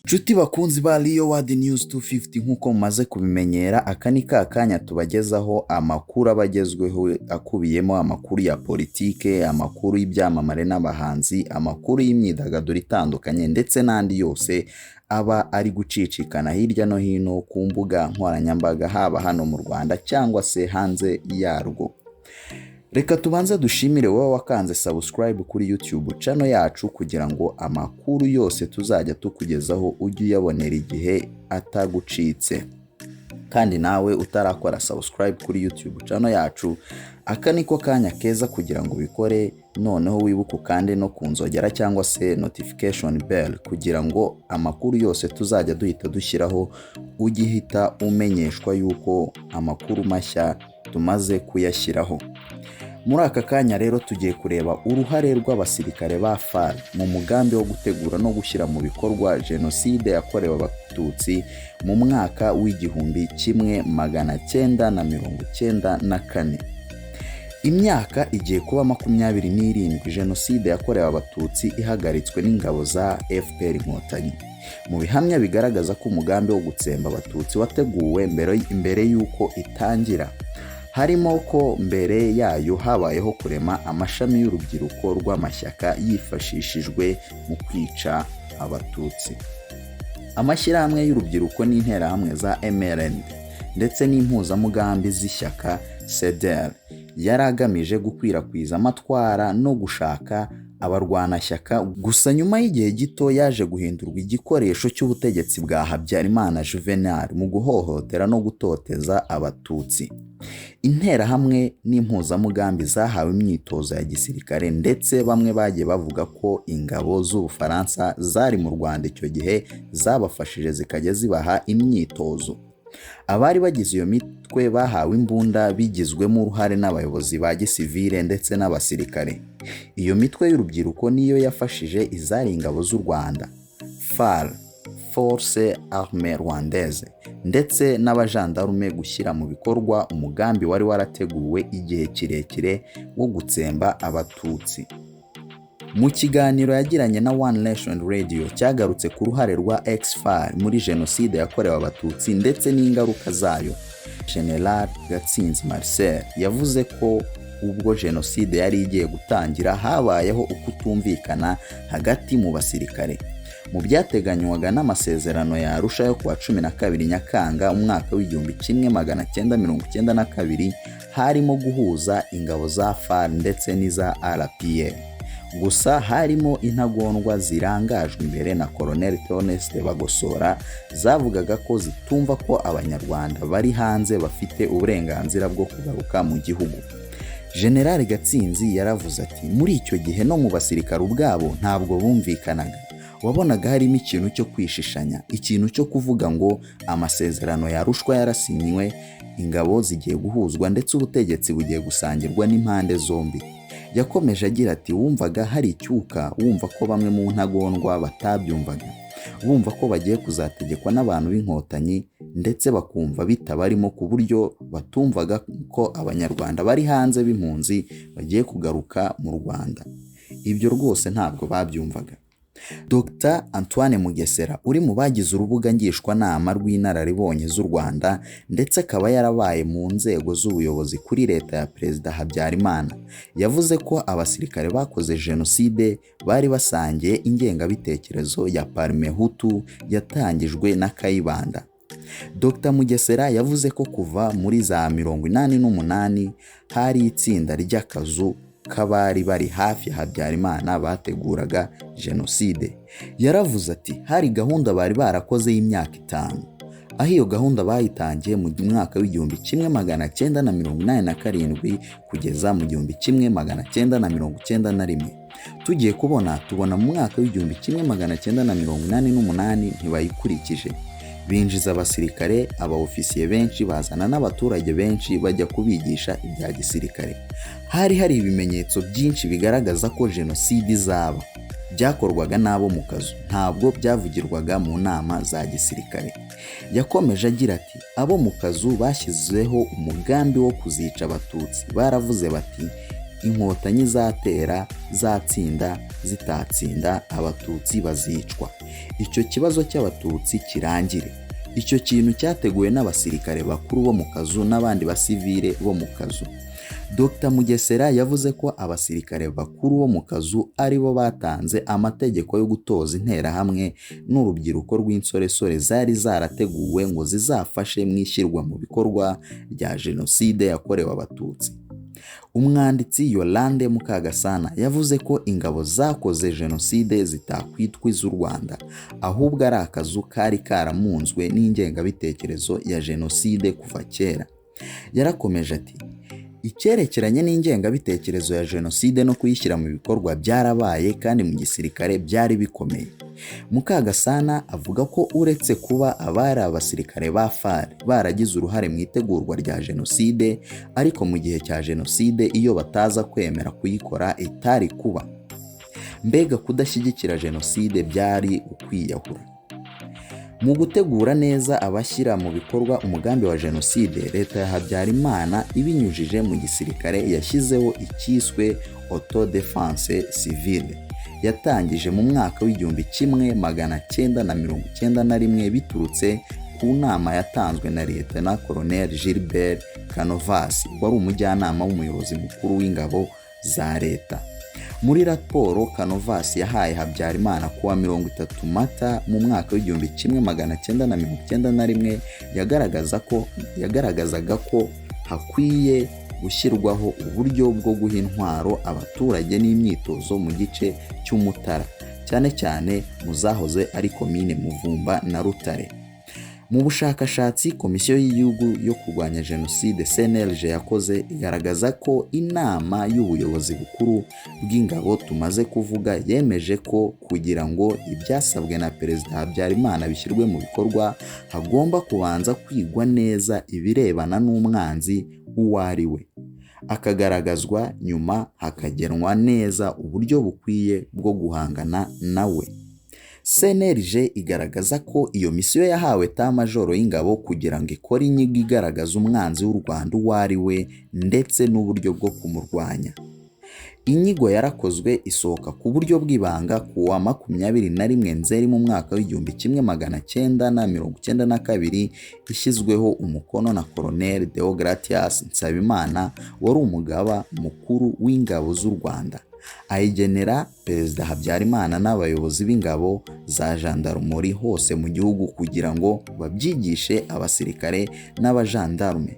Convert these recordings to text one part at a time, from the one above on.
Nshuti bakunzi ba World News 250 nkuko mumaze kubimenyera, aka ni kakanya tubagezaho amakuru abagezweho akubiyemo amakuru ya politike, amakuru y'ibyamamare n'abahanzi, amakuru y'imyidagaduro itandukanye ndetse n'andi yose aba ari gucicikana hirya no hino ku mbuga nkoranyambaga, haba hano mu Rwanda cyangwa se hanze yarwo. Reka tubanze dushimire wowe wakanze subscribe kuri YouTube channel yacu kugira ngo amakuru yose tuzajya tukugezaho ujye uyabonera igihe atagucitse. Kandi nawe utarakora subscribe kuri YouTube channel yacu, aka niko kanya keza kugira ngo ubikore, noneho wibuke kandi no kunzogera cyangwa se notification bell kugira ngo amakuru yose tuzajya duhita dushyiraho ugihita umenyeshwa yuko amakuru mashya tumaze kuyashyiraho. Muri aka kanya rero tugiye kureba uruhare rw'Abasirikare ba FAR mu mugambi wo gutegura no gushyira mu bikorwa Jenoside Yakorewe Abatutsi mu mwaka w'1994. Imyaka igiye kuba 27 Jenoside Yakorewe Abatutsi ihagaritswe n'ingabo za FPR Inkotanyi. Mu bihamya bigaragaza ko umugambi wo gutsemba Abatutsi wateguwe mbere y'uko itangira, harimo ko mbere yayo habayeho kurema amashami y'urubyiruko rw'amashyaka yifashishijwe mu kwica Abatutsi. Amashyirahamwe y'urubyiruko n'interahamwe za MRN ndetse n'impuzamugambi z'ishyaka CDR yari agamije gukwirakwiza amatwara no gushaka abarwanashyaka. Gusa nyuma y'igihe gito yaje guhindurwa igikoresho cy'ubutegetsi bwa Habyarimana Juvenal mu guhohotera no gutoteza Abatutsi. Interahamwe n'impuzamugambi zahawe imyitozo ya gisirikare, ndetse bamwe bagiye bavuga ko ingabo z'Ubufaransa zari mu Rwanda icyo gihe zabafashije zikajya zibaha imyitozo. Abari bagize iyo mitwe bahawe imbunda bigizwemo uruhare n'abayobozi ba gisivile ndetse n'abasirikare. Iyo mitwe y'urubyiruko niyo yafashije izari ingabo z'u Rwanda, FAR, Force Armée Rwandaise, ndetse n'abajandarume gushyira mu bikorwa umugambi wari warateguwe igihe kirekire wo gutsemba Abatutsi. Mu kiganiro yagiranye na One Nation Radio cyagarutse ku ruhare rwa ExFAR muri Jenoside Yakorewe Abatutsi ndetse n'ingaruka zayo, General Gatsinzi Marcel yavuze ko ubwo Jenoside yari igiye gutangira habayeho ukutumvikana hagati mu basirikare. Mu byateganywaga n'amasezerano ya Arusha yo kuwa 12 Nyakanga umwaka w'1992 harimo guhuza ingabo za FAR ndetse n'iza RPA. Gusa harimo intagondwa zirangajwe imbere na Colonel Theoneste Bagosora zavugaga ko zitumva ko Abanyarwanda bari hanze bafite uburenganzira bwo kugaruka mu gihugu. General Gatsinzi yaravuze ati, muri icyo gihe no mu basirikare ubwabo ntabwo bumvikanaga. Wabonaga harimo ikintu cyo kwishishanya, ikintu cyo kuvuga ngo amasezerano yarushwa yarasinywe, ingabo zigiye guhuzwa ndetse ubutegetsi bugiye gusangirwa n'impande zombi. Yakomeje agira ati, wumvaga hari icyuka, wumva ko bamwe mu ntagondwa batabyumvaga, bumva ko bagiye kuzategekwa n'abantu b'inkotanyi, ndetse bakumva bitabarimo ku buryo batumvaga ko Abanyarwanda bari hanze b'impunzi bagiye kugaruka mu Rwanda. Ibyo rwose ntabwo babyumvaga. Dr. Antoine Mugesera uri mu bagize urubuga ngishwanama rw'inararibonye z'u Rwanda ndetse akaba yarabaye mu nzego z'ubuyobozi kuri leta ya Perezida Habyarimana, yavuze ko abasirikare bakoze Jenoside bari basangiye ingengabitekerezo ya Parmehutu yatangijwe na Kayibanda. Dr. Mugesera yavuze ko kuva muri za 1988 hari itsinda ry'akazu kabari bari hafi ya Habyarimana bateguraga Jenoside. Yaravuze ati, hari gahunda bari barakoze y'imyaka 5, aho iyo gahunda bayitangiye mu mwaka w'1987 kugeza mu 1991. Tugiye tubona mu mwaka w'1988 ntibayikurikije. Binjiza abasirikare, abaofisiye benshi, bazana n'abaturage benshi bajya kubigisha ibya gisirikare. Hari ibimenyetso byinshi bigaragaza ko Jenoside izaba. Byakorwaga n'abo mu kazu, ntabwo byavugirwaga mu nama za gisirikare. Yakomeje agira ati, abo mu kazu bashyizeho umugambi wo kuzica Abatutsi. Baravuze bati, inkotanyi zatera, zatsinda, zitatsinda, abatutsi bazicwa. Icyo kibazo cy'abatutsi kirangire. Icyo kintu cyateguwe n'abasirikare bakuru bo mu kazu n'abandi basivile bo mu kazu. Dr Mugesera yavuze ko abasirikare bakuru bo mu kazu aribo batanze amategeko yo gutoza interahamwe n'urubyiruko rw'insoresore zari zarateguwe ngo zizafashe mu ishyirwa mu bikorwa rya Jenoside yakorewe Abatutsi. Umwanditsi Yolande Mukagasana yavuze ko ingabo zakoze Jenoside zitakwitwa iz'u Rwanda, ahubwo ari akazu kari karamunzwe n'ingengabitekerezo ya Jenoside kuva kera. Yarakomeje ati, icyerekeranye n'ingengabitekerezo ya Jenoside no kuyishyira mu bikorwa byarabaye kandi mu gisirikare byari bikomeye. Mukagasana avuga ko uretse kuba abari abasirikare ba FAR baragize uruhare mu itegurwa rya Jenoside, ariko mu gihe cya Jenoside iyo bataza kwemera kuyikora itari kuba. Mbega kudashyigikira Jenoside byari ukwiyahura. Mu gutegura neza abashyira mu bikorwa umugambi wa Jenoside, leta ya Habyarimana ibinyujije mu gisirikare yashyizeho icyiswe autodefense civile. Yatangije mu mwaka w'1991 biturutse ku nama yatanzwe na Lieutenant Colonel Gilbert Kanovasi, wari umujyanama w'umuyobozi mukuru w'ingabo za leta. Muri raporo Kanovasi yahaye Habyarimana kuwa 30 Mata mu mwaka w'1991 yagaragazaga ko hakwiye gushyirwaho uburyo bwo guha intwaro abaturage n'imyitozo mu gice cy'Umutara, cyane cyane mu zahoze ari komine Muvumba na Rutare. Mu bushakashatsi Komisiyo y'Igihugu yo kurwanya Jenoside CNLG yakoze igaragaza ko inama y'ubuyobozi bukuru bw'ingabo tumaze kuvuga yemeje ko kugira ngo ibyasabwe na Perezida Habyarimana bishyirwe mu bikorwa hagomba kubanza kwigwa neza ibirebana n'umwanzi uwo ari we, akagaragazwa nyuma hakagenwa neza uburyo bukwiye bwo guhangana nawe. CNLG igaragaza ko iyo misiyo yahawe Tamajoro y'ingabo kugira ngo ikore inyigo igaragaza umwanzi w'u Rwanda uwo ari we ndetse n'uburyo bwo kumurwanya. Inyigo yarakozwe isohoka ku buryo bw'ibanga kuwa 21 Nzeri mu mwaka w'1992 ishyizweho umukono na Colonel Deogratias Nsabimana wari umugaba mukuru w'ingabo z'u Rwanda. Ayigenera Perezida Habyarimana n'abayobozi b'ingabo za gendarmerie hose mu gihugu kugira ngo babyigishe abasirikare n'abajandarume.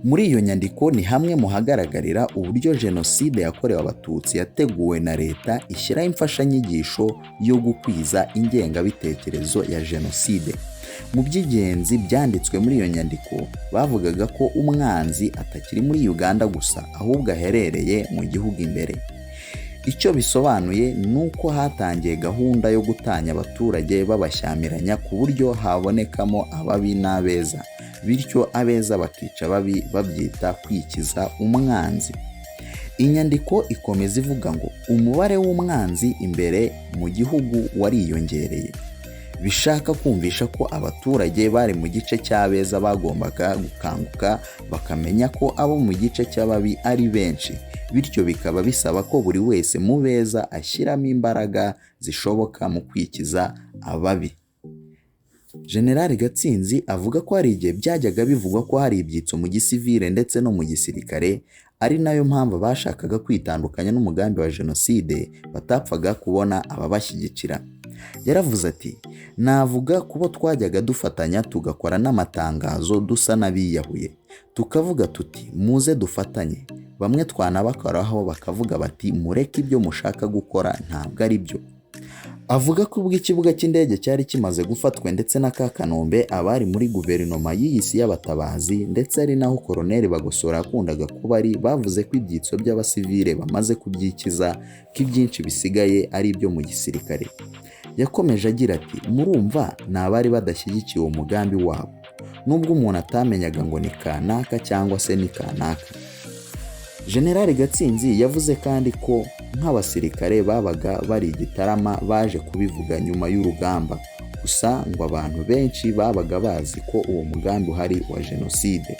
Muri iyo nyandiko ni hamwe mu hagaragarira uburyo Jenoside yakorewe Abatutsi yateguwe na leta ishyiraho imfashanyigisho yo gukwiza ingengabitekerezo ya Jenoside. Mu by'ingenzi byanditswe muri iyo nyandiko bavugaga ko umwanzi atakiri muri Uganda gusa ahubwo aherereye mu gihugu imbere. Icyo bisobanuye nuko hatangiye gahunda yo gutanya abaturage babashyamiranya ku buryo habonekamo ababi n'abeza, bityo abeza bakica ababi babyita kwikiza umwanzi. Inyandiko ikomeza ivuga ngo umubare w'umwanzi imbere mu gihugu wariyongereye, bishaka kumvisha ko abaturage bari mu gice cy'abeza bagombaga gukanguka bakamenya ko abo mu gice cy'ababi ari benshi, bityo bikaba bisaba ko buri wese mu beza ashyiramo imbaraga zishoboka mu kwikiza ababi. General Gatsinzi avuga ko hari igihe byajyaga bivugwa ko hari ibyitso mu gisivile ndetse no mu gisirikare, ari nayo mpamvu bashakaga kwitandukanya n'umugambi wa Jenoside batapfaga kubona ababashyigikira. Yaravuze ati, navuga kubo twajyaga dufatanya tugakora n'amatangazo dusa n'abiyahuye, tukavuga tuti muze dufatanye. Bamwe twanabakaraho bakavuga bati mureke ibyo mushaka gukora ntabwo ari byo. Avuga ko ubwo ikibuga cy'indege cyari kimaze gufatwa ndetse na Kanombe abari muri guverinoma y'isi y'abatabazi ndetse ari naho Colonel Bagosora yakundaga kuba ari bavuze ko ibyitso by'abasivile bamaze kubyikiza ko ibyinshi bisigaye ari ibyo mu gisirikare. Yakomeje agira ati, murumva n'abari badashyigikiye uwo mugambi wabo, nubwo umuntu atamenyaga ngo ni kanaka cyangwa se ni kanaka. General Gatsinzi yavuze kandi ko nk'abasirikare babaga bari Gitarama baje kubivuga nyuma y'urugamba, gusa ngo abantu benshi babaga bazi ko uwo mugambi uhari wa Jenoside.